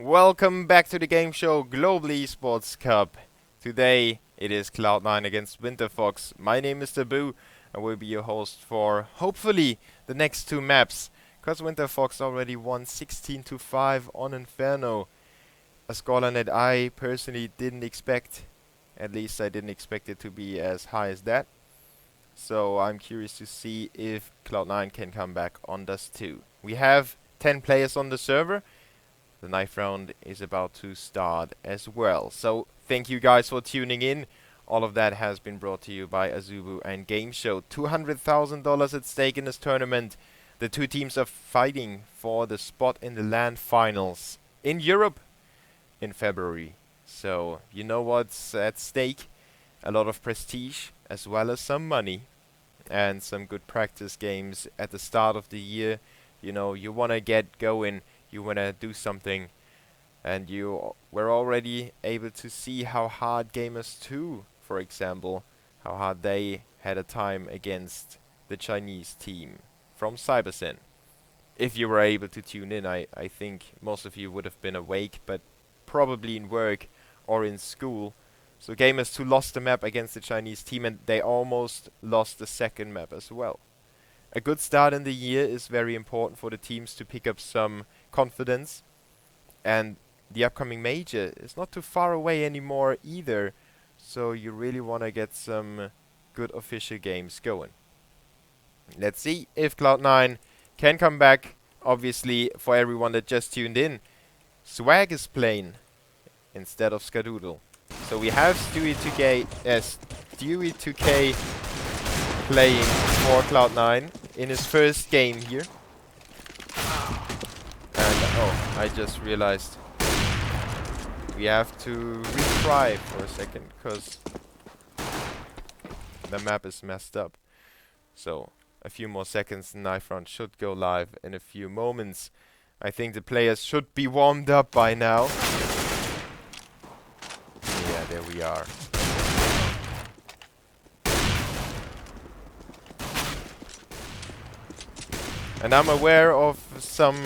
Welcome back to the Gameshow Global eSports Cup. Today it is Cloud9 against Winterfox. My name is Taboo and will be your host for hopefully the next two maps. Because Winterfox already won 16-5 on Inferno. A scoreline that I personally didn't expect. At least I didn't expect it to be as high as that. So I'm curious to see if Cloud9 can come back on this too. We have 10 players on the server. The ninth round is about to start as well. So thank you guys for tuning in. All of that has been brought to you by Azubu and Gameshow. $200,000 at stake in this tournament. The two teams are fighting for the spot in the LAN finals in Europe in February. So you know what's at stake. A lot of prestige as well as some money and some good practice games at the start of the year. You know, you want to get going. You want to do something, and you were already able to see how hard Gamers2, for example, how hard they had a time against the Chinese team from CyberSyn. If you were able to tune in, I think most of you would have been awake, but probably in work or in school. So Gamers2 lost the map against the Chinese team, and they almost lost the second map as well. A good start in the year is very important for the teams to pick up some confidence, and the upcoming major is not too far away anymore either, so you really want to get some good official games going. Let's see if Cloud9 can come back. Obviously, for everyone that just tuned in, Swag is playing instead of Skadoodle. So we have Stewie2K playing for Cloud9 in his first game here. And oh, I just realized we have to retry for a second because the map is messed up. So a few more seconds, the knife round should go live in a few moments. I think the players should be warmed up by now. Yeah, there we are. And I'm aware of some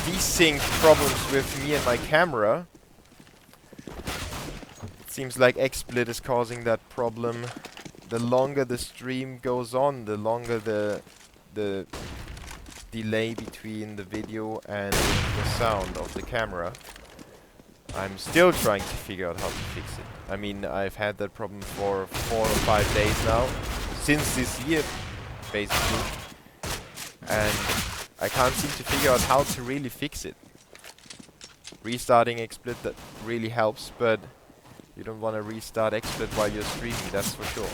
desync problems with me and my camera. It seems like XSplit is causing that problem. The longer the stream goes on, the longer the delay between the video and the sound of the camera. I'm still trying to figure out how to fix it. I mean, I've had that problem for 4 or 5 days now, since this year, basically. And I can't seem to figure out how to really fix it. Restarting XSplit, that really helps, but you don't want to restart XSplit while you're streaming, that's for sure.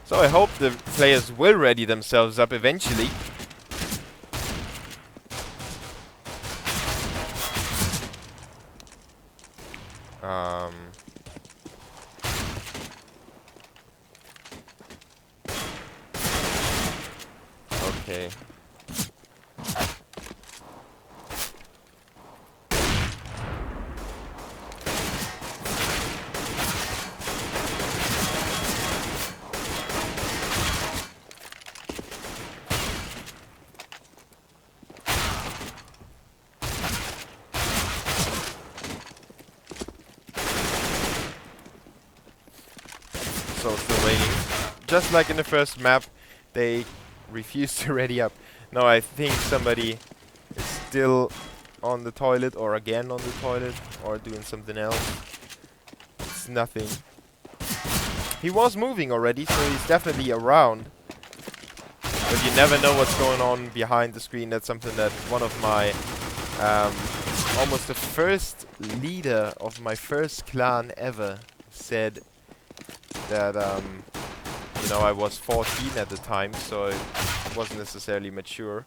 So I hope the players will ready themselves up eventually. Okay. So still waiting. Just like in the first map, they refuse to ready up. No, I think somebody is still on the toilet or again on the toilet or doing something else. It's nothing. He was moving already, so he's definitely around. But you never know what's going on behind the screen. That's something that one of my almost the first leader of my first clan ever said that you know, I was 14 at the time, so I wasn't necessarily mature,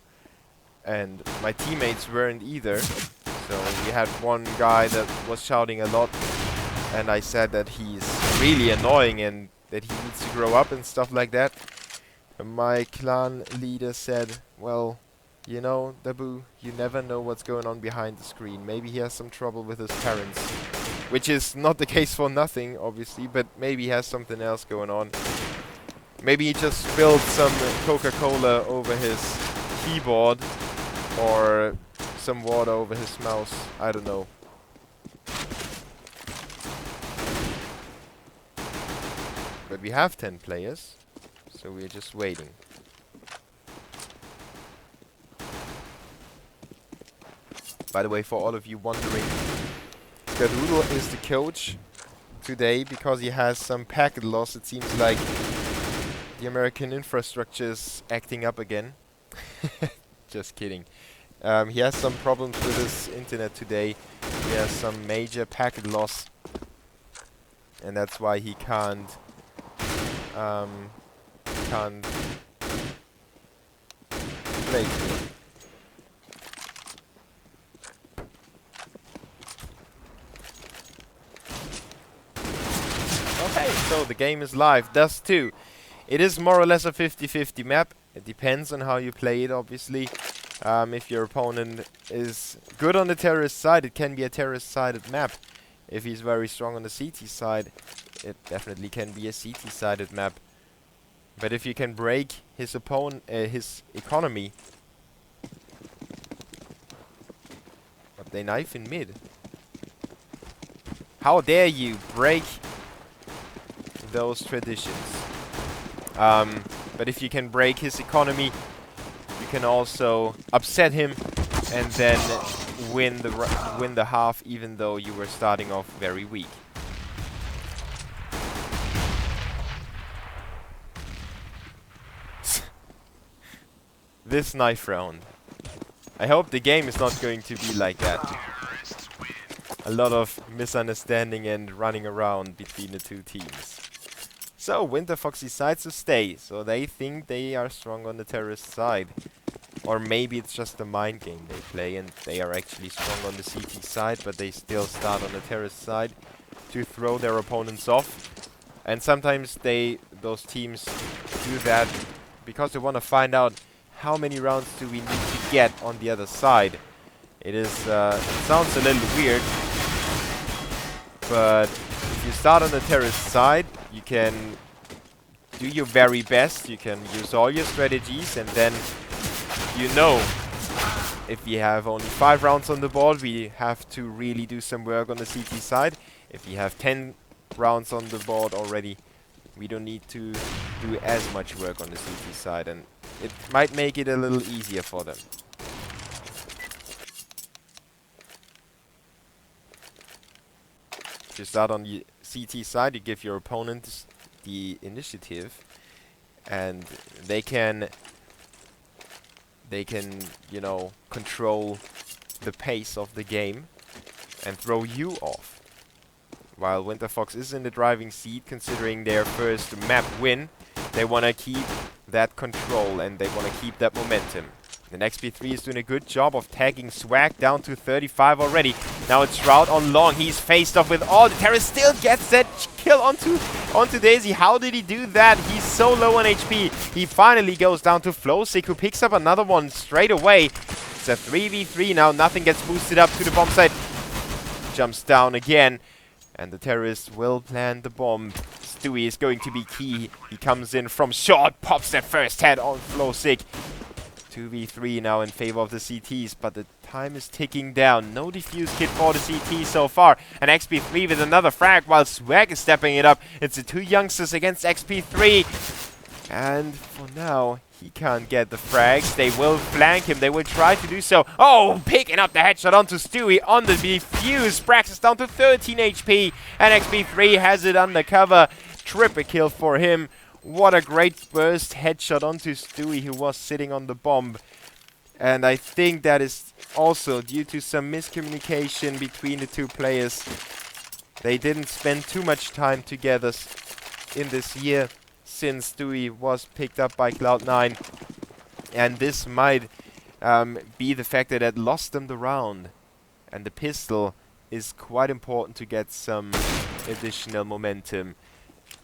and my teammates weren't either. So we had one guy that was shouting a lot, and I said that he's really annoying and that he needs to grow up and stuff like that. And my clan leader said, well, you know, Dabu, you never know what's going on behind the screen. Maybe he has some trouble with his parents. Which is not the case for nothing, obviously, but maybe he has something else going on. Maybe he just spilled some Coca-Cola over his keyboard, or some water over his mouse. I don't know. But we have 10 players, so we're just waiting. By the way, for all of you wondering, Garudo is the coach today because he has some packet loss. It seems like the American infrastructure is acting up again. Just kidding. He has some problems with his internet today. He has some major packet loss, and that's why he can't play today. Okay, so the game is live. Dust 2. It is more or less a 50-50 map. It depends on how you play it, obviously. If your opponent is good on the terrorist side, it can be a terrorist-sided map. If he's very strong on the CT side, it definitely can be a CT-sided map. But if you can break his opponent, his economy... But they knife in mid. How dare you break those traditions? But if you can break his economy, you can also upset him and then win the half, even though you were starting off very weak. This knife round. I hope the game is not going to be like that. A lot of misunderstanding and running around between the two teams. So, Winterfox decides to stay, so they think they are strong on the terrorist side. Or maybe it's just a mind game they play and they are actually strong on the CT side, but they still start on the terrorist side to throw their opponents off. And sometimes those teams do that because they want to find out how many rounds do we need to get on the other side. It sounds a little weird, but if you start on the terrorist side, you can do your very best, you can use all your strategies, and then you know if we have only 5 rounds on the board, we have to really do some work on the CT side. If we have 10 rounds on the board already, we don't need to do as much work on the CT side, and it might make it a little easier for them. If you start on the CT side, you give your opponents the initiative, and they can, you know, control the pace of the game and throw you off. While Winterfox is in the driving seat, considering their first map win, they want to keep that control and they want to keep that momentum. And XP3 is doing a good job of tagging Swag down to 35 already. Now it's Shroud on long. He's faced off with all the terrorists. Still gets that kill onto Daisy. How did he do that? He's so low on HP. He finally goes down to Flowsick, who picks up another one straight away. It's a 3v3 now. Nothing gets boosted up to the bomb site. Jumps down again. And the terrorist will plant the bomb. Stewie is going to be key. He comes in from short. Pops that first head on Flowsick. 2v3 now in favor of the CTs, but the time is ticking down. No defuse kit for the CT so far. And XP3 with another frag while Swag is stepping it up. It's the 2 youngsters against XP3. And for now, he can't get the frags. They will flank him. They will try to do so. Oh, picking up the headshot onto Stewie on the defuse. Brax is down to 13 HP. And XP3 has it undercover. Triple kill for him. What a great burst headshot onto Stewie, who was sitting on the bomb. And I think that is also due to some miscommunication between the two players. They didn't spend too much time together in this year since Stewie was picked up by Cloud9. And this might be the factor that lost them the round. And the pistol is quite important to get some additional momentum.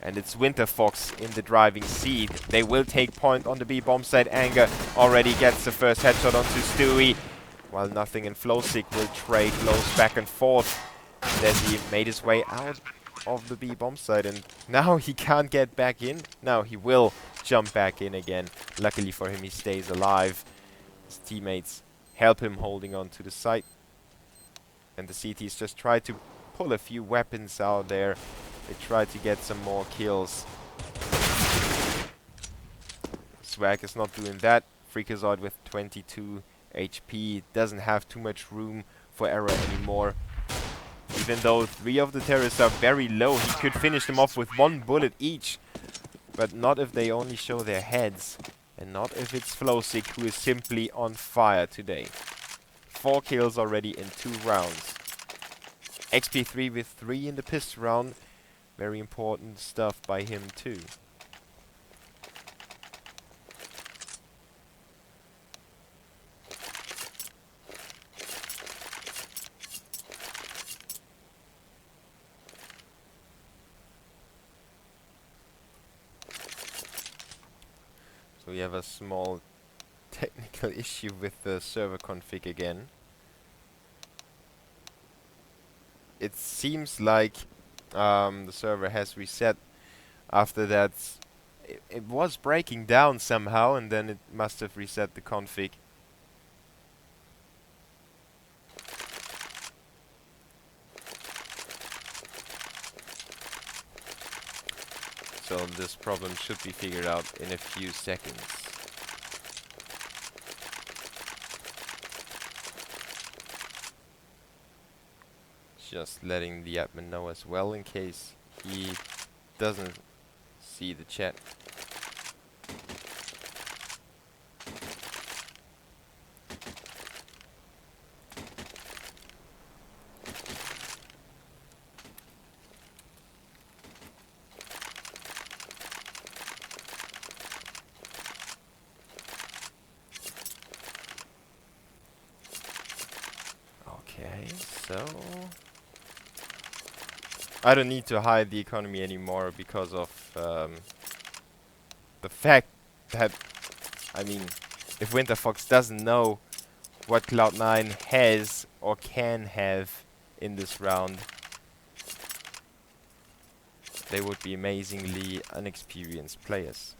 And it's Winterfox in the driving seat. They will take point on the B bomb site. Anger already gets the first headshot onto Stewie. While Nothing and Flowsick will trade blows back and forth. Desi made his way out of the B bomb site. And now he can't get back in. Now he will jump back in again. Luckily for him, he stays alive. His teammates help him holding on to the site. And the CTs just try to pull a few weapons out there. They try to get some more kills. Swag is not doing that. Freakazoid with 22 HP doesn't have too much room for error anymore. Even though 3 of the terrorists are very low, he could finish them off with 1 bullet each. But not if they only show their heads. And not if it's Flowsick, who is simply on fire today. 4 kills already in 2 rounds. XP3 with 3 in the pistol round. Very important stuff by him too. So we have a small technical issue with the server config again. It seems like the server has reset after that. It was breaking down somehow, and then it must have reset the config. So this problem should be figured out in a few seconds. Just letting the admin know as well in case he doesn't see the chat. Okay, so I don't need to hide the economy anymore because of the fact that, I mean, if Winterfox doesn't know what Cloud9 has or can have in this round, they would be amazingly unexperienced players.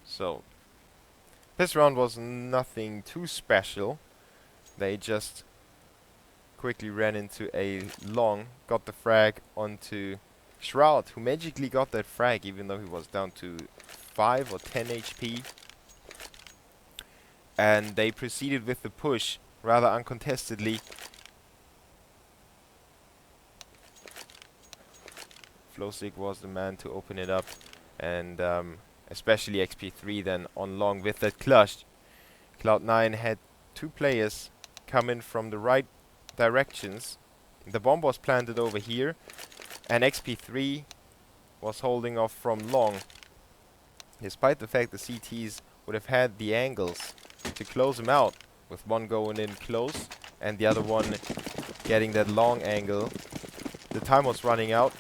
So, this round was nothing too special. They just quickly ran into a long, got the frag onto Shroud, who magically got that frag even though he was down to 5 or 10 HP. And they proceeded with the push rather uncontestedly. Flowsick was the man to open it up, and especially XP3 then on long with that clutch. Cloud9 had 2 players come in from the right directions. The bomb was planted over here, and XP3 was holding off from long. Despite the fact the CTs would have had the angles to close him out, with one going in close and the other one getting that long angle. The time was running out,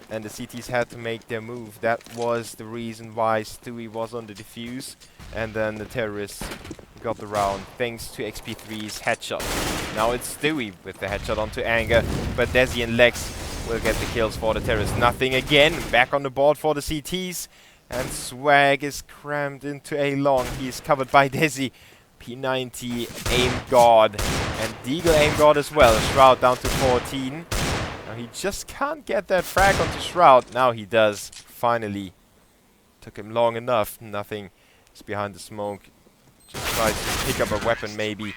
and the CTs had to make their move. That was the reason why Stewie was on the defuse, and then the terrorists got the round thanks to XP3's headshot. Now it's Stewie with the headshot onto Anger, but Desi and Lex will get the kills for the terrorists. Nothing again, back on the board for the CTs, and Swag is crammed into a long. He's covered by Desi. P90 aim guard, and Deagle aim guard as well. Shroud down to 14. Now he just can't get that frag onto Shroud. Now he does. Finally. Took him long enough. Nothing is behind the smoke. Just tries to pick up a weapon maybe.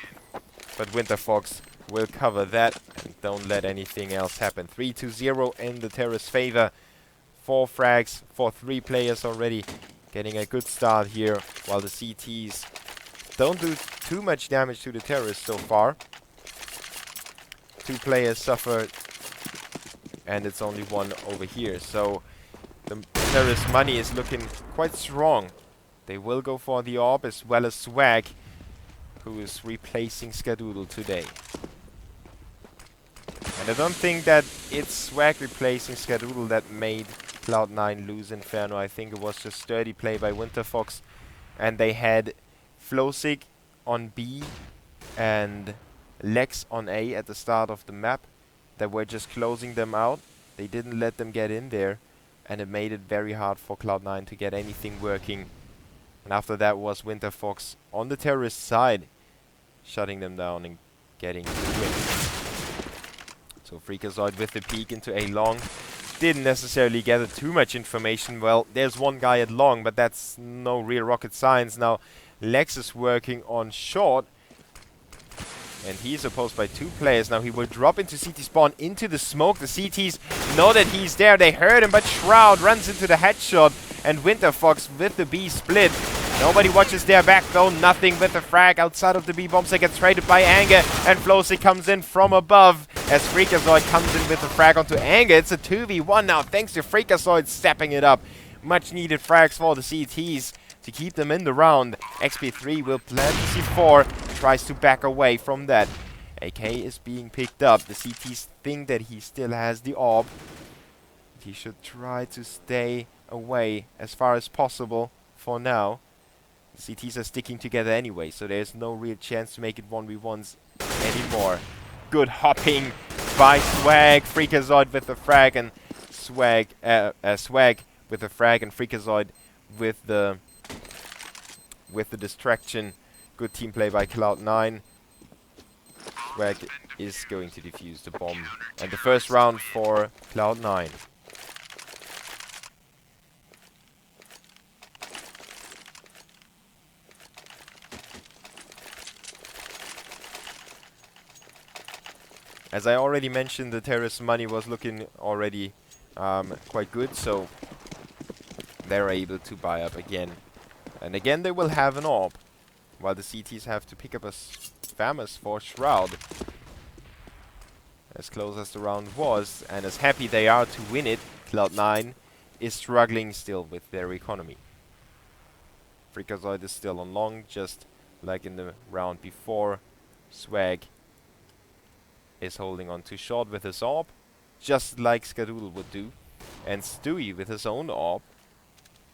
But Winterfox will cover that and don't let anything else happen. 3-0 in the terrorist favor. 4 frags for 3 players already. Getting a good start here, while the CTs don't do too much damage to the terrorists so far. 2 players suffered, and it's only 1 over here. So the Terrace money is looking quite strong. They will go for the orb as well as Swag, who is replacing Skadoodle today. And I don't think that it's Swag replacing Skadoodle that made Cloud9 lose Inferno. I think it was just sturdy play by Winterfox. And they had Flowsick on B and Lex on A at the start of the map that were just closing them out. They didn't let them get in there, and it made it very hard for Cloud9 to get anything working. And after that was Winterfox on the terrorist side, shutting them down and getting the win. So Freakazoid with the peek into A long. Didn't necessarily gather too much information. Well, there's one guy at long, but that's no real rocket science. Now, Lex is working on short, and he's opposed by 2 players. Now he will drop into CT spawn, into the smoke. The CTs know that he's there. They heard him, but Shroud runs into the headshot, and Winterfox with the B split. Nobody watches their back though. Nothing with the frag outside of the B bombs. They get traded by Anger, and Flowsick comes in from above as Freakazoid comes in with the frag onto Anger. It's a 2v1 now, thanks to Freakazoid stepping it up. Much needed frags for the CTs to keep them in the round. XP3 will plant the C4, tries to back away from that. AK is being picked up. The CTs think that he still has the orb. He should try to stay away as far as possible for now. The CTs are sticking together anyway, so there's no real chance to make it 1v1s anymore. Good hopping by Swag. Freakazoid with the frag, and Swag with the frag, and Freakazoid with the distraction. Good team play by Cloud9. Swag is going to defuse the bomb, and the first round for Cloud9. As I already mentioned, the terrorist money was looking already quite good, so they're able to buy up again. And again they will have an orb, while the CTs have to pick up a Famous for Shroud. As close as the round was, and as happy they are to win it, Cloud9 is struggling still with their economy. Freakazoid is still on long, just like in the round before. Swag is holding on to short with his orb, just like Skadoodle would do. And Stewie with his own orb.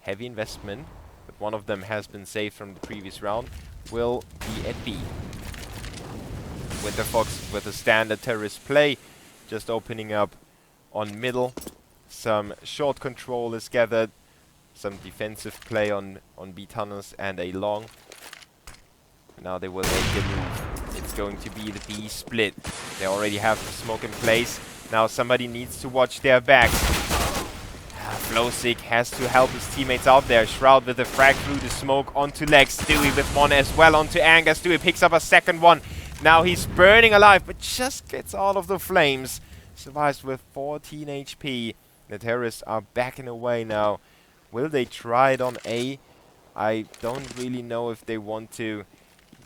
Heavy investment, but one of them has been saved from the previous round, will be at B. Winterfox with a standard terrorist play, just opening up on middle. Some short control is gathered, some defensive play on B tunnels and a long. Now they will make a move. It's going to be the B split. They already have the smoke in place. Now somebody needs to watch their backs. Flowsick has to help his teammates out there. Shroud with the frag through the smoke onto Lex. Stewie with one as well onto Anger. Stewie picks up a second one. Now he's burning alive, but just gets out of the flames. Survives with 14 HP. The terrorists are backing away now. Will they try it on A? I don't really know if they want to.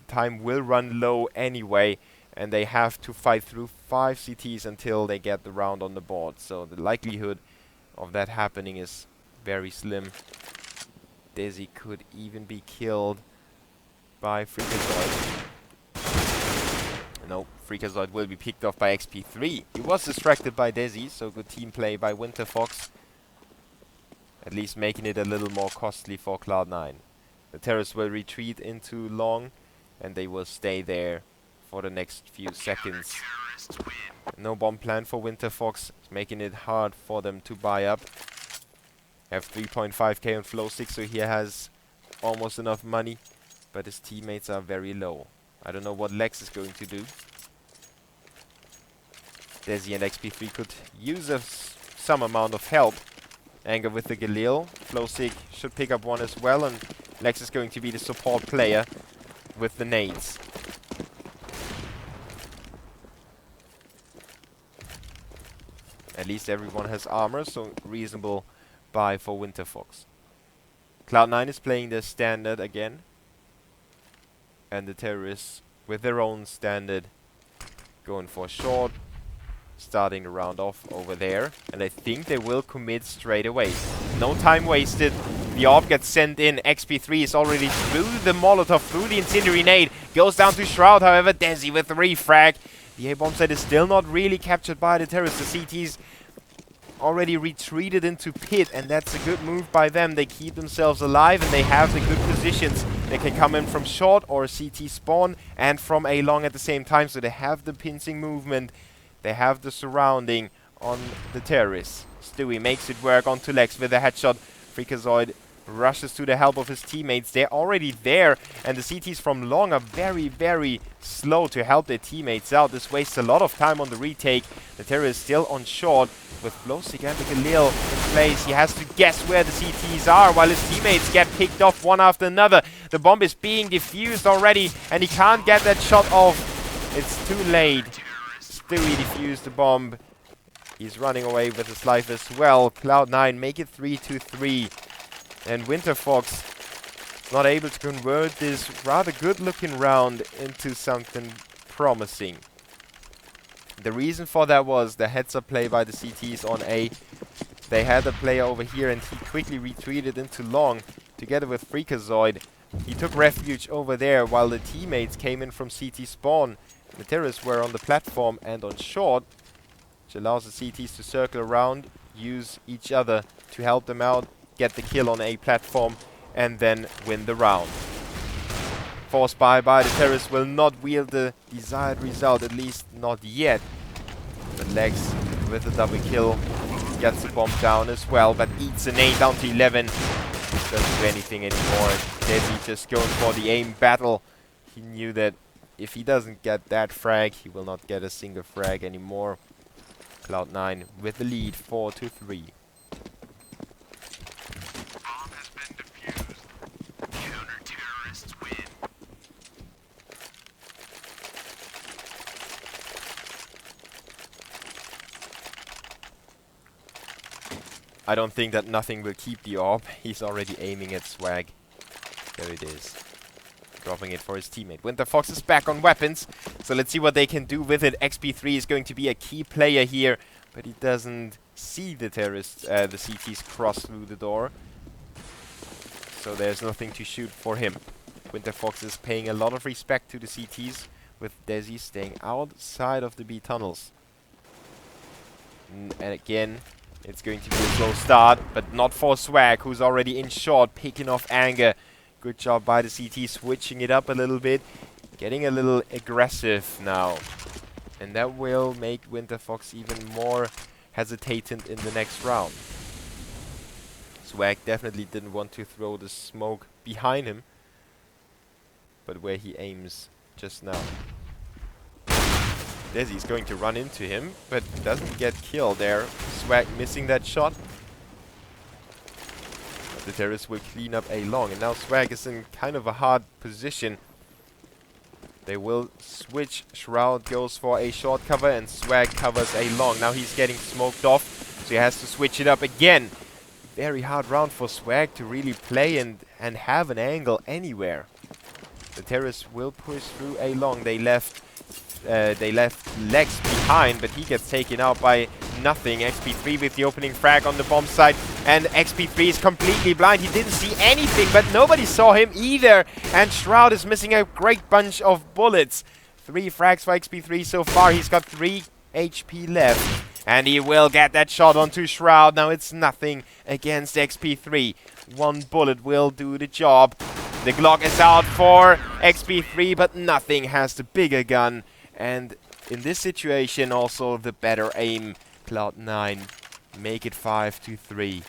Time will run low anyway, and they have to fight through 5 CTs until they get the round on the board. So the likelihood of that happening is very slim. Desi could even be killed by Freakazoid. No, Freakazoid will be picked off by XP3. He was distracted by Desi, so good team play by Winterfox. At least making it a little more costly for Cloud9. The terrorists will retreat into long, and they will stay there for the next few seconds. No bomb plan for Winterfox, making it hard for them to buy up. Have 3.5k on Flowsick, so he has almost enough money, but his teammates are very low. I don't know what Lex is going to do. Desi and XP3 could use some amount of help. Anger with the Galil. Flowsick should pick up one as well, and Lex is going to be the support player with the nades. At least everyone has armor, so reasonable buy for Winterfox. Cloud9 is playing their standard again, and the terrorists with their own standard going for short. starting the round off over there. And I think they will commit straight away. No time wasted. The AWP gets sent in. XP3 is already through the Molotov, through the Incendiary Nade. Goes down to Shroud, however. Desi with the refrag. The A-bomb site is still not really captured by the terrorists. The CTs already retreated into pit, and that's a good move by them. They keep themselves alive, and they have the good positions. They can come in from short or CT spawn and from A long at the same time, so they have the pincing movement. They have the surrounding on the terrorists. Stewie makes it work onto Lex with a headshot. Freakazoid rushes to the help of his teammates. They're already there, and the CTs from long are very, very slow to help their teammates out. This wastes a lot of time on the retake. The terrorist still on short with Blowstick and Galil in place. He has to guess where the CTs are while his teammates get picked off one after another. The bomb is being defused already, and he can't get that shot off. It's too late. Stewie defused the bomb. He's running away with his life as well. Cloud9 make it 3-3. And Winterfox not able to convert this rather good looking round into something promising. The reason for that was the heads up play by the CTs on A. They had a player over here, and he quickly retreated into long together with Freakazoid. He took refuge over there while the teammates came in from CT spawn. The terrorists were on the platform and on short, which allows the CTs to circle around, use each other to help them out, get the kill on A platform, and then win the round. Forced by the terrorists will not wield the desired result, at least not yet. But Lex with a double kill gets the bomb down as well, but eats an 8 down to 11. Doesn't do anything anymore. Desi just going for the aim battle. He knew that if he doesn't get that frag, he will not get a single frag anymore. Cloud9 with the lead, 4-3. I don't think that nothing will keep the AWP. He's already aiming at Swag. There it is. Dropping it for his teammate. Winterfox is back on weapons. So let's see what they can do with it. XP3 is going to be a key player here. But he doesn't see the terrorists, the CTs cross through the door. So there's nothing to shoot for him. Winterfox is paying a lot of respect to the CTs, with Desi staying outside of the B tunnels. And again, it's going to be a slow start, but not for Swag, who's already in short, picking off Anger. Good job by the CT, switching it up a little bit, getting a little aggressive now. And that will make Winterfox even more hesitant in the next round. Swag definitely didn't want to throw the smoke behind him, but where he aims just now. Desi's going to run into him, but doesn't get killed there. Swag missing that shot. But the terrorists will clean up A long, and now Swag is in kind of a hard position. They will switch. Shroud goes for a short cover, and Swag covers A long. Now he's getting smoked off, so he has to switch it up again. Very hard round for Swag to really play and have an angle anywhere. The terrorists will push through A long. They left Lex behind, but he gets taken out by nothing. XP3 with the opening frag on the bomb site, and XP3 is completely blind. He didn't see anything, but nobody saw him either. And Shroud is missing a great bunch of bullets. 3 frags for XP3 so far. He's got 3 HP left, and he will get that shot onto Shroud. Now it's nothing against XP3. 1 bullet will do the job. The Glock is out for XP3, but nothing has the bigger gun. And in this situation, also the better aim. Cloud9 make it 5-3.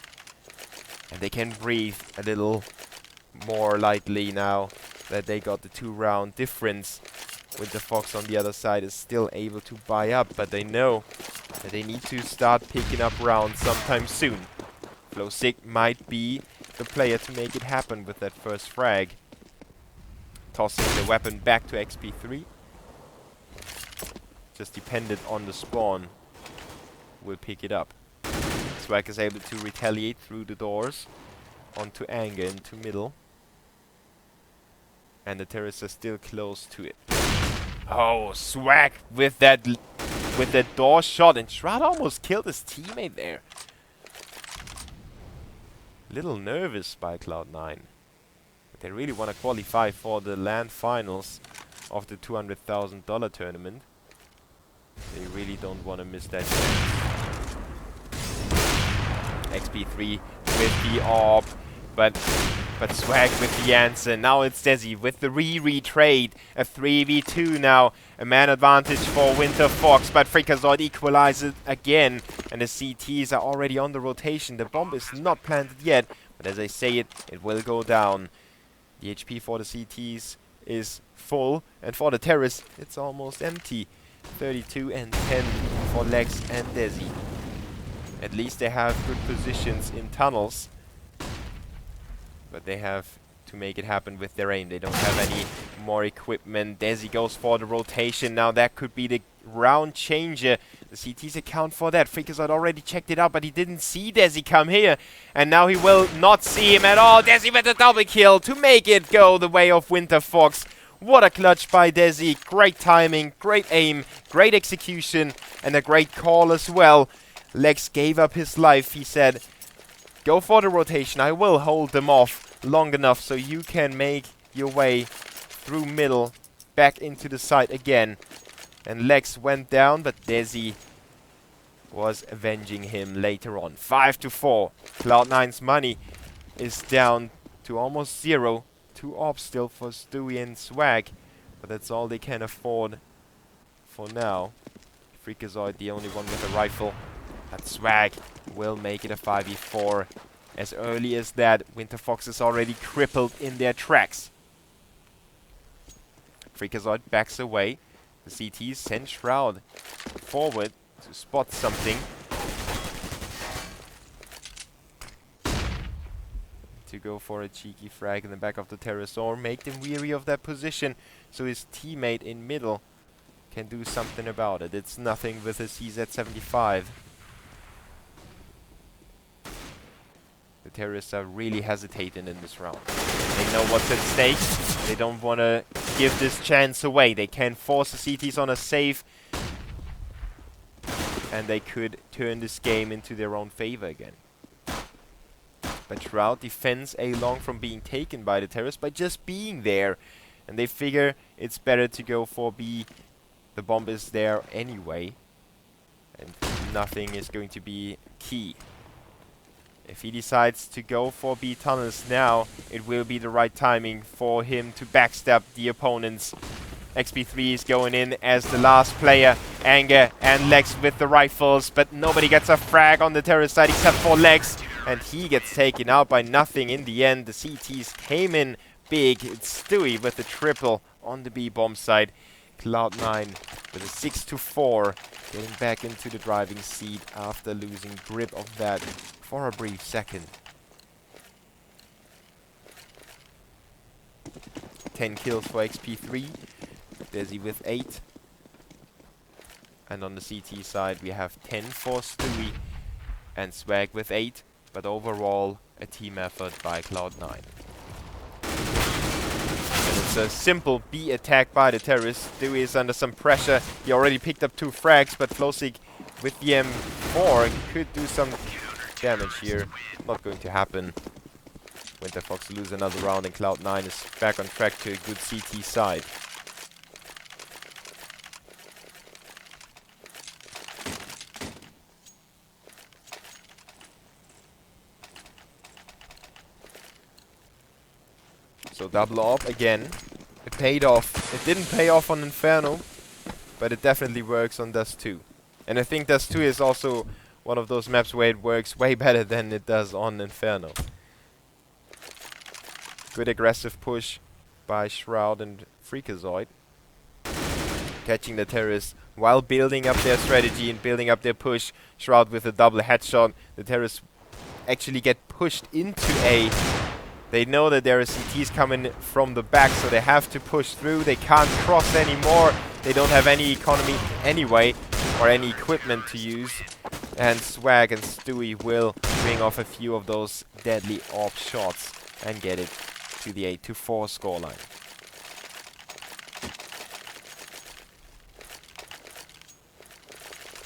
And they can breathe a little more lightly now that they got the 2-round difference. Winterfox on the other side is still able to buy up, but they know that they need to start picking up rounds sometime soon. Flowsick might be the player to make it happen with that first frag. Tossing the weapon back to XP3. Just dependent on the spawn, will pick it up. Swag is able to retaliate through the doors onto Anger into middle, and the terrorists are still close to it. Oh, Swag with that door shot, and Shroud almost killed his teammate there. Little nervous by Cloud9. But they really want to qualify for the LAN finals of the $200,000 tournament. They really don't want to miss that chance. XP3 with the AWP, but Swag with the answer. Now it's Desi with the re-trade. A 3v2 now. A man advantage for Winterfox, but Freakazoid equalizes again. And the CTs are already on the rotation. The bomb is not planted yet, but as I say it, it will go down. The HP for the CTs is full, and for the terrorists, it's almost empty. 32 and 10 for Lex and Desi. At least they have good positions in tunnels, but they have to make it happen with their aim. They don't have any more equipment. Desi goes for the rotation. Now that could be the round changer. The CTs account for that. Freakazoid already checked it out, but he didn't see Desi come here. And now he will not see him at all. Desi with a double kill to make it go the way of Winterfox. What a clutch by Desi. Great timing, great aim, great execution, and a great call as well. Lex gave up his life. He said, go for the rotation. I will hold them off long enough so you can make your way through middle, back into the site again. And Lex went down, but Desi was avenging him later on. 5-4. Cloud9's money is down to almost 0. 2 ops still for Stewie and Swag, but that's all they can afford for now. Freakazoid the only one with a rifle. But Swag will make it a 5v4. As early as that, Winterfox is already crippled in their tracks. Freakazoid backs away. The CTs send Shroud forward to spot something. To go for a cheeky frag in the back of the terrace, or make them weary of that position so his teammate in middle can do something about it. It's nothing with a CZ75. The terrorists are really hesitating in this round. They know what's at stake. They don't want to give this chance away. They can force the CTs on a save, and they could turn this game into their own favor again. But Shroud defends A long from being taken by the terrorists by just being there. And they figure it's better to go for B. The bomb is there anyway. And nothing is going to be key. If he decides to go for B tunnels now, it will be the right timing for him to backstab the opponents. XP3 is going in as the last player. Anger and Lex with the rifles, but nobody gets a frag on the terrorist side except for Lex. And he gets taken out by nothing in the end. The CTs came in big. It's Stewie with the triple on the B bomb side. Cloud9 with a 6-4, getting back into the driving seat after losing grip of that for a brief second. 10 kills for XP3. Desi with 8. And on the CT side we have 10 for Stewie and Swag with 8. But overall, a team effort by Cloud9. And it's a simple B attack by the terrorists. Stewie is under some pressure. He already picked up 2 frags, but Flosig with the M4 could do some damage here. Not going to happen. Winterfox lose another round, and Cloud9 is back on track to a good CT side. So double up again. It paid off. It didn't pay off on Inferno, but it definitely works on Dust 2. And I think Dust 2 is also one of those maps where it works way better than it does on Inferno. Good aggressive push by Shroud and Freakazoid. Catching the terrorists while building up their strategy and building up their push. Shroud with a double headshot. The terrorists actually get pushed into A. They know that there are CTs coming from the back, so they have to push through. They can't cross anymore. They don't have any economy anyway, or any equipment to use. And Swag and Stewie will bring off a few of those deadly AWP shots and get it to the 8-4 scoreline.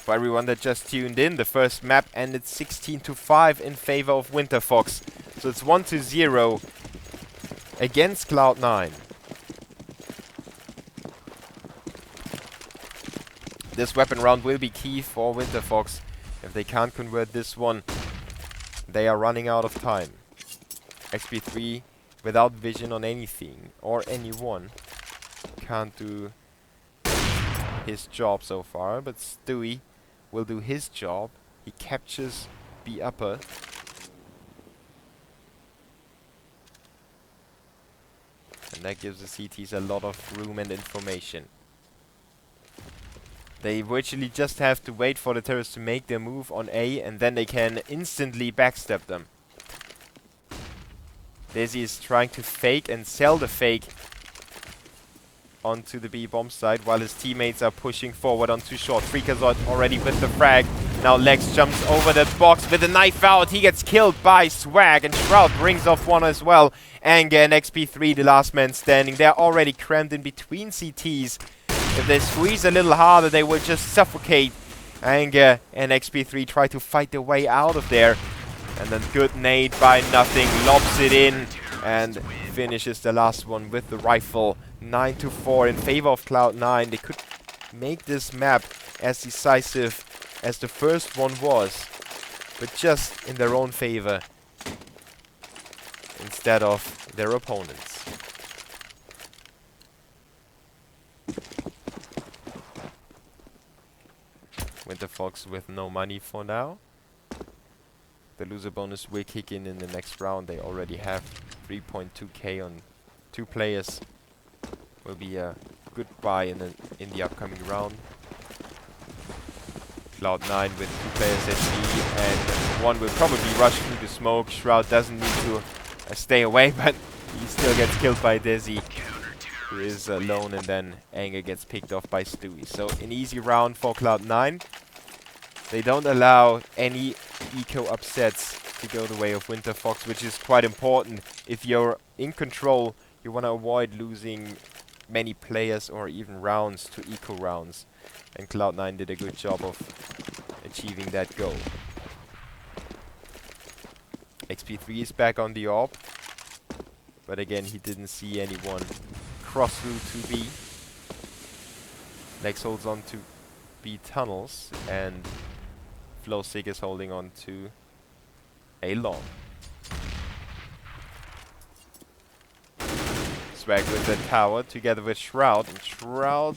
For everyone that just tuned in, the first map ended 16-5 in favor of Winterfox. So it's 1-0 against Cloud9. This weapon round will be key for Winterfox. If they can't convert this one, they are running out of time. XP3 without vision on anything or anyone can't do his job so far, but Stewie will do his job. He captures B upper. And that gives the CTs a lot of room and information. They virtually just have to wait for the terrorists to make their move on A, and then they can instantly backstab them. Desi is trying to fake and sell the fake onto the B bomb side while his teammates are pushing forward onto short. Freakazoid already with the frag. Now Lex jumps over the box with a knife out. He gets killed by Swag, and Shroud brings off one as well. Anger and XP3, the last man standing. They're already crammed in between CTs. If they squeeze a little harder, they will just suffocate. Anger and XP3 try to fight their way out of there. And then good nade by Nothing, lobs it in and finishes the last one with the rifle. 9-4 in favor of Cloud9. They could make this map as decisive as the first one was, but just in their own favor instead of their opponents. Winterfox with no money for now. The loser bonus will kick in the next round. They already have 3.2k on 2 players. Will be a good buy in the upcoming round. Cloud9 with 2 players at B, and one will probably rush through the smoke. Shroud doesn't need to stay away, but he still gets killed by Desi, who is alone, and then Anger gets picked off by Stewie. So an easy round for Cloud9. They don't allow any eco upsets to go the way of Winterfox, which is quite important. If you're in control, you want to avoid losing many players or even rounds to eco rounds. And Cloud9 did a good job of achieving that goal. XP3 is back on the orb, but again he didn't see anyone cross through to B. Lex holds on to B tunnels, and Flowsick is holding on to A long. Swag with the tower together with Shroud, and Shroud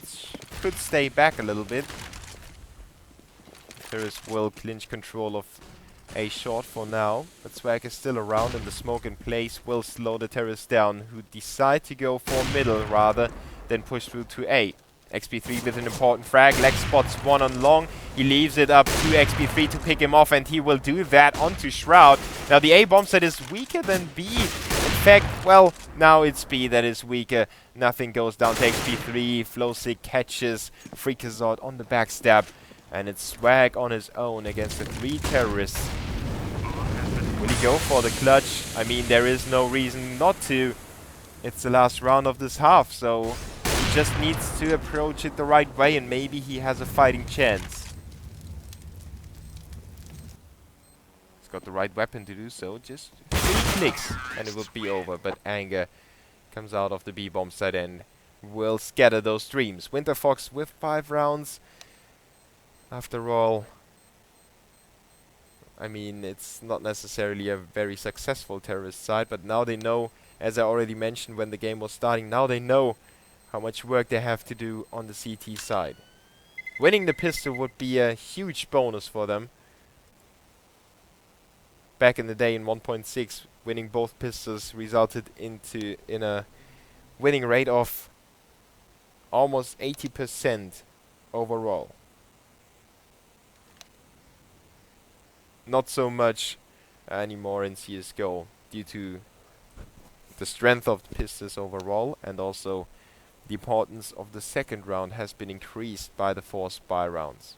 could stay back a little bit. Terrorist will clinch control of A short for now, but Swag is still around, and the smoke in place will slow the terrorists down, who decide to go for middle rather than push through to A. XP3 with an important frag. Lex spots one on long. He leaves it up to XP3 to pick him off, and he will do that onto Shroud. Now the A bomb set is weaker than B. In fact, well, now it's B that is weaker. Nothing goes down to XP3. Flowsick catches Freakazoid on the backstab, and it's Swag on his own against the 3 terrorists. Will he go for the clutch? I mean, there is no reason not to. It's the last round of this half, so he just needs to approach it the right way, and maybe he has a fighting chance. He's got the right weapon to do so. Just 3 clicks and it will be over. But Anger comes out of the B bomb site and will scatter those streams. Winterfox with 5 rounds. After all, I mean, it's not necessarily a very successful terrorist side, but now they know, as I already mentioned when the game was starting, now they know how much work they have to do on the CT side. Winning the pistol would be a huge bonus for them. Back in the day in 1.6, winning both pistols resulted in a winning rate of almost 80% overall. Not so much anymore in CSGO due to the strength of the pistols overall, and also the importance of the second round has been increased by the 4 spy rounds.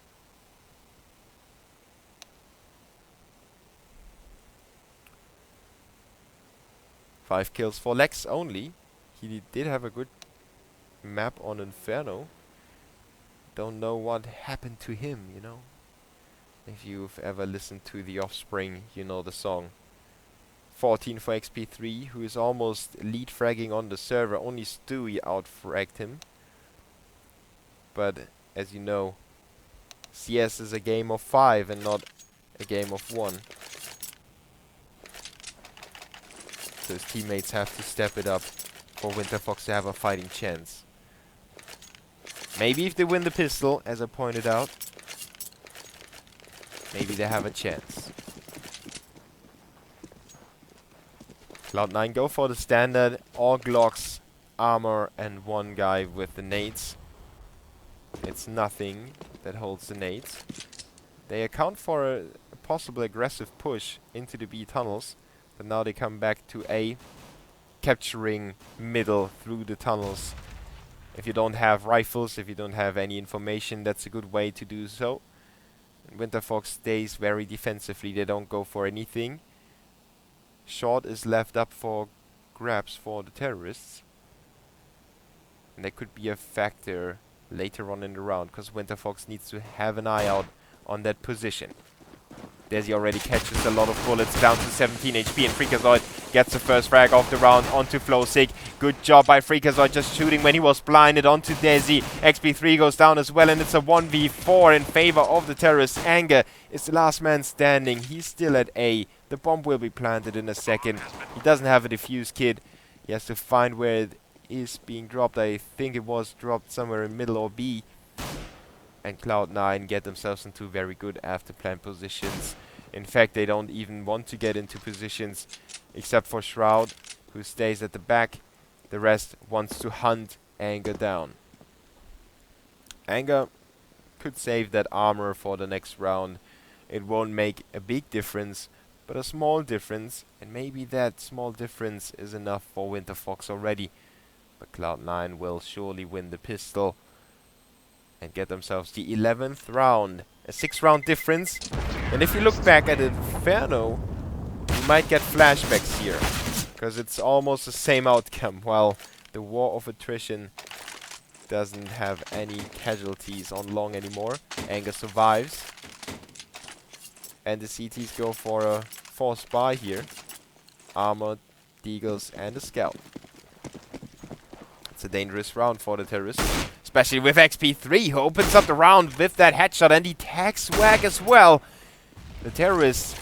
Five kills for Lex only. He did have a good map on Inferno. Don't know what happened to him, you know. If you've ever listened to The Offspring, you know the song. 14 for XP3, who is almost lead fragging on the server. Only Stewie out-fragged him. But as you know, CS is a game of 5 and not a game of 1. So his teammates have to step it up for Winterfox to have a fighting chance. Maybe if they win the pistol, as I pointed out, maybe they have a chance. Cloud9 go for the standard, all Glocks, armor, and one guy with the nades. It's nothing that holds the nades. They account for a possible aggressive push into the B tunnels, but now they come back to A, capturing middle through the tunnels. If you don't have rifles, if you don't have any information, that's a good way to do so. And Winterfox stays very defensively, they don't go for anything. Short is left up for grabs for the terrorists. And that could be a factor later on in the round, because Winterfox needs to have an eye out on that position. Desi already catches a lot of bullets, down to 17 HP, and Freakazoid gets the first frag of the round onto Flowsick. Good job by Freakazoid, just shooting when he was blinded onto Desi. XP3 goes down as well, and it's a 1v4 in favor of the terrorists. Anger is the last man standing. He's still at A. The bomb will be planted in a second. He doesn't have a defuse kit. He has to find where it is being dropped. I think it was dropped somewhere in middle or B. And Cloud9 get themselves into very good after plan positions. In fact, they don't even want to get into positions except for Shroud, who stays at the back. The rest wants to hunt Anger down. Anger could save that armor for the next round. It won't make a big difference, but a small difference, and maybe that small difference is enough for Winterfox already. But Cloud9 will surely win the pistol and get themselves the 11th round. A 6-round difference. And if you look back at Inferno, you might get flashbacks here, because it's almost the same outcome. While the war of attrition doesn't have any casualties on long anymore. Anger survives. And the CTs go for a forced buy here. Armored, Deagles, and a Scout. It's a dangerous round for the terrorists. Especially with XP3, who opens up the round with that headshot, and he tags Swag as well. The terrorists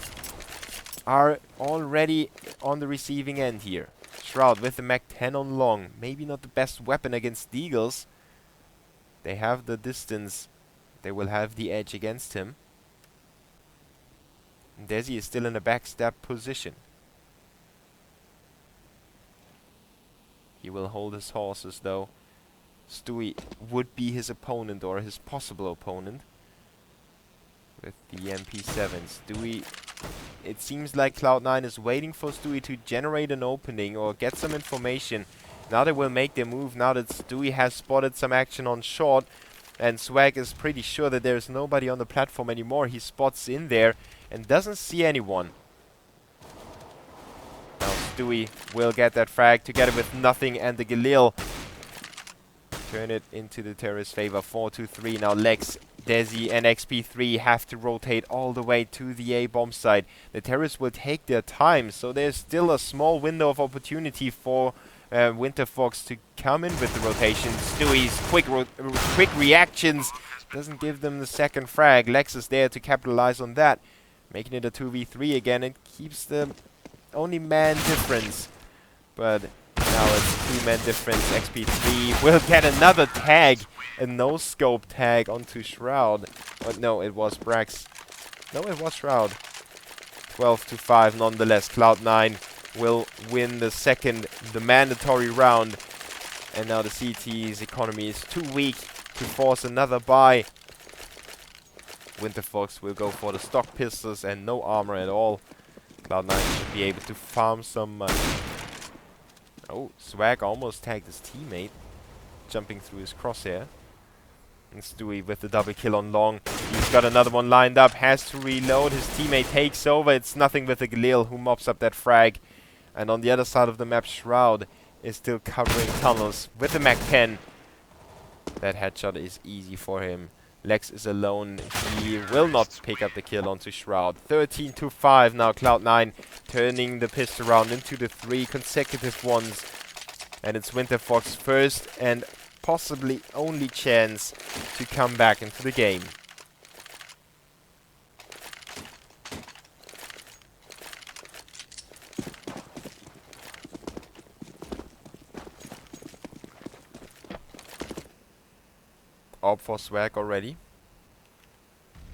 are already on the receiving end here. Shroud with the Mac-10 on long. Maybe not the best weapon against Deagles. They have the distance. They will have the edge against him. And Desi is still in a backstab position. He will hold his horses though. Stewie would be his opponent, or his possible opponent, with the MP7. Stewie, it seems like Cloud9 is waiting for Stewie to generate an opening or get some information. Now they will make their move, now that Stewie has spotted some action on short, and Swag is pretty sure that there's nobody on the platform anymore. He spots in there and doesn't see anyone. Now Stewie will get that frag together with Nothing and the Galil. Turn it into the terrorist favor. 4-2-3. Now Lex, Desi, and XP3 have to rotate all the way to the A bomb site. The terrorists will take their time, so there's still a small window of opportunity for Winterfox to come in with the rotation. Stewie's quick reactions doesn't give them the second frag. Lex is there to capitalize on that, making it a 2v3 again. It keeps the only man difference, but now it's a 2-man difference. XP3 will get another tag, a no-scope tag onto Shroud. But no, it was Brax. No, it was Shroud. 12-5 nonetheless. Cloud9 will win the mandatory round. And now the CT's economy is too weak to force another buy. Winterfox will go for the stock pistols and no armor at all. Cloud9 should be able to farm some money. Oh, Swag almost tagged his teammate, jumping through his crosshair. And Stewie with the double kill on long. He's got another one lined up, has to reload. His teammate takes over. It's Nothing with the Galil who mops up that frag. And on the other side of the map, Shroud is still covering tunnels with the Mac-10. That headshot is easy for him. Lex is alone. He will not pick up the kill onto Shroud. 13-5 now. Cloud9 turning the pistol round into the 3 consecutive ones. And it's Winterfox's first and possibly only chance to come back into the game. Up for swag already.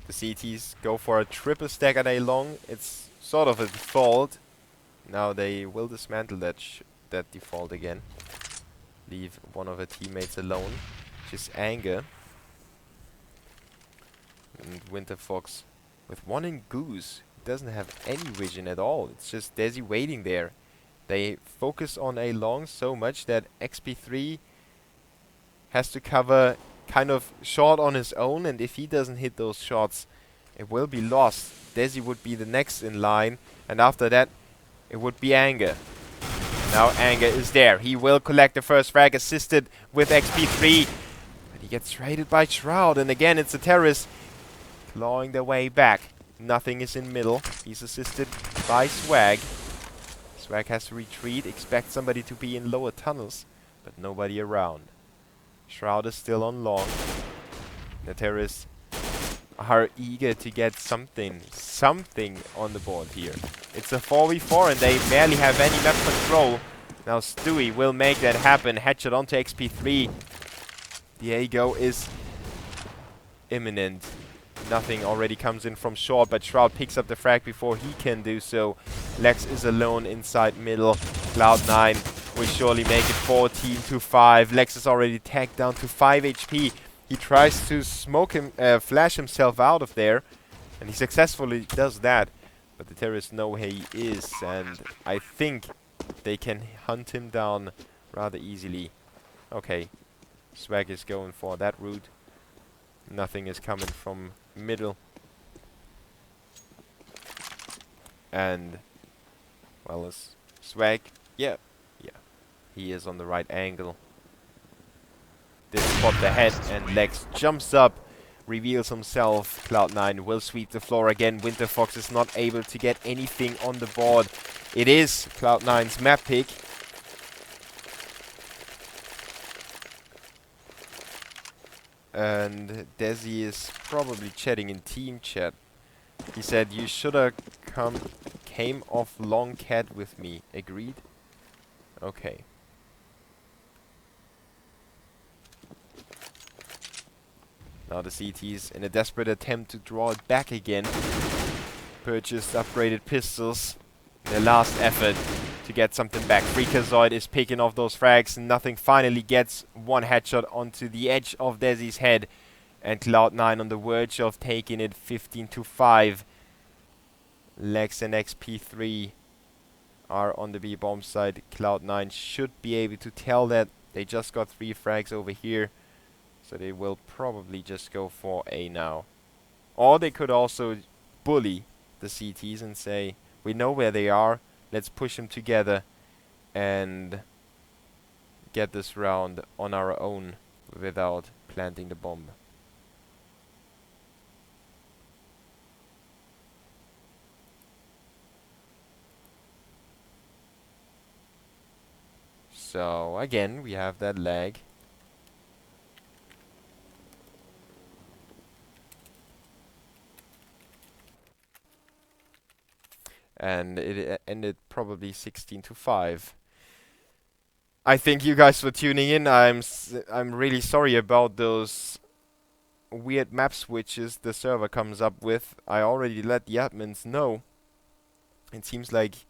The CTs go for a triple stack at A long. It's sort of a default. Now they will dismantle that default again. Leave one of their teammates alone. Just anger. And Winterfox with one in Goose. Doesn't have any vision at all. It's just Desi waiting there. They focus on A long so much that XP3 has to cover kind of short on his own, and if he doesn't hit those shots, it will be lost. Desi would be the next in line, and after that, it would be Anger. Now Anger is there. He will collect the first frag, assisted with XP3, but he gets traded by Shroud, and again it's the terrorists clawing their way back. Nothing is in middle. He's assisted by Swag. Swag has to retreat, expect somebody to be in lower tunnels, but nobody around. Shroud is still on long. The terrorists are eager to get something on the board here. It's a 4v4 and they barely have any map control. Now Stewie will make that happen. Headshot onto XP3. Diego is imminent. Nothing already comes in from short, but Shroud picks up the frag before he can do so. Lex is alone inside middle. Cloud9 will surely make it 14-5. Lex is already tagged down to 5 HP. He tries to smoke him, flash himself out of there, and he successfully does that. But the terrorists know where he is, and I think they can hunt him down rather easily. Okay, Swag is going for that route. Nothing is coming from middle. And, well, is Swag? Yeah. He is on the right angle. They spot the head, and Lex jumps up, reveals himself. Cloud9 will sweep the floor again. Winterfox is not able to get anything on the board. It is Cloud9's map pick. And Desi is probably chatting in team chat. He said, "You shoulda came off long cat with me." Agreed? Okay. Now the CTs, in a desperate attempt to draw it back again, purchased upgraded pistols. Their last effort to get something back. Freakazoid is picking off those frags. Nothing finally gets one headshot onto the edge of Desi's head. And Cloud9 on the verge of taking it 15-5. Lex and XP3 are on the B bomb side. Cloud9 should be able to tell that. They just got 3 frags over here. So they will probably just go for A now. Or they could also bully the CTs and say, "We know where they are, let's push them together and get this round on our own without planting the bomb." So again, we have that lag. And it ended probably 16-5. I thank you guys for tuning in. I'm really sorry about those weird map switches the server comes up with. I already let the admins know. It seems like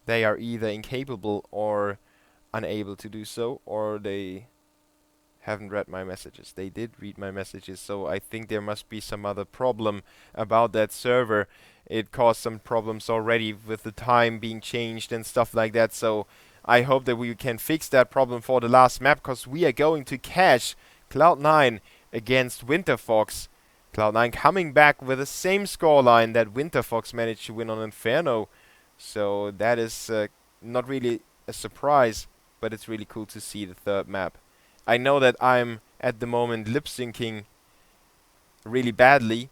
they are either incapable or unable to do so, or they haven't read my messages. They did read my messages, so I think there must be some other problem about that server. It caused some problems already with the time being changed and stuff like that, so I hope that we can fix that problem for the last map, because we are going to cash Cloud9 against Winterfox. Cloud9 coming back with the same scoreline that Winterfox managed to win on Inferno, so that is not really a surprise, but it's really cool to see the third map. I know that I'm at the moment lip-syncing really badly,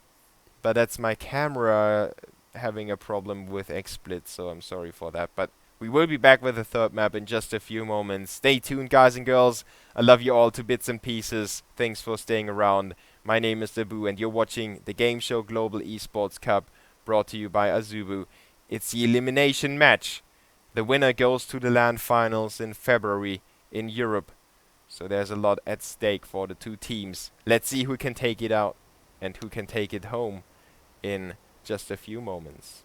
but that's my camera having a problem with XSplit, so I'm sorry for that. But we will be back with the third map in just a few moments. Stay tuned, guys and girls. I love you all to bits and pieces. Thanks for staying around. My name is Dabu, and you're watching the Gameshow Global eSports Cup, brought to you by Azubu. It's the elimination match. The winner goes to the LAN finals in February in Europe. So there's a lot at stake for the two teams. Let's see who can take it out and who can take it home in just a few moments.